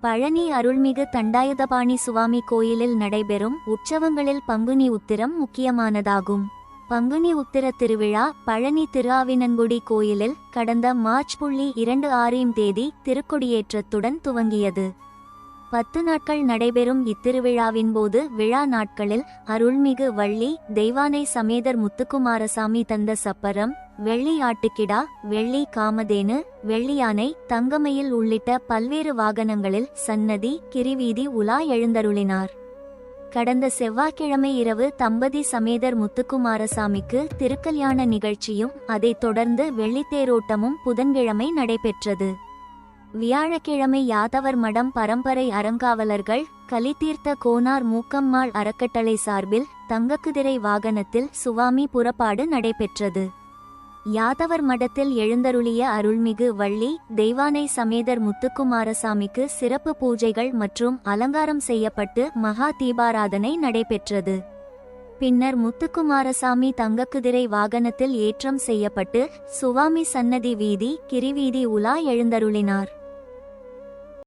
பழனி அருள்மிகு தண்டாயுதபாணி சுவாமி கோயிலில் நடைபெறும் உற்சவங்களில் பங்குனி உத்திரம் முக்கியமானதாகும். பங்குனி உத்திர திருவிழா பழனி திருஆவினன்குடி கோயிலில் கடந்த மார்ச் 26ஆம் தேதி திருக்கொடியேற்றத்துடன் துவங்கியது. 10 நாட்கள் நடைபெறும் இத்திருவிழாவின் போது விழா நாட்களில் அருள்மிகு வள்ளி தெய்வானை சமேதர் முத்துக்குமாரசாமி தந்த சப்பரம், வெள்ளி ஆட்டுக்கிடா, வெள்ளி காமதேனு, வெள்ளியானை, தங்கமயில் உள்ளிட்ட பல்வேறு வாகனங்களில் சன்னதி கிரிவீதி உலா எழுந்தருளினார். கடந்த செவ்வாய்க்கிழமை இரவு தம்பதி சமேதர் முத்துக்குமாரசாமிக்கு திருக்கல்யாண நிகழ்ச்சியும் அதைத் தொடர்ந்து வெள்ளித்தேரோட்டமும் புதன்கிழமை நடைபெற்றது. வியாழக்கிழமை யாதவர் மடம் பரம்பரை அறங்காவலர்கள் கலிதீர்த்த கோனார் மூக்கம்மாள் அறக்கட்டளை சார்பில் தங்கக்குதிரை வாகனத்தில் சுவாமி புறப்பாடு நடைபெற்றது. யாதவர் மடத்தில் எழுந்தருளிய அருள்மிகு வள்ளி தெய்வானை சமேதர் முத்துக்குமாரசாமிக்கு சிறப்பு பூஜைகள் மற்றும் அலங்காரம் செய்யப்பட்டு மகா தீபாராதனை நடைபெற்றது. பின்னர் முத்துக்குமாரசாமி தங்கக்குதிரை வாகனத்தில் ஏற்றம் செய்யப்பட்டு சுவாமி சன்னதி வீதி கிரிவீதி உலா எழுந்தருளினார்.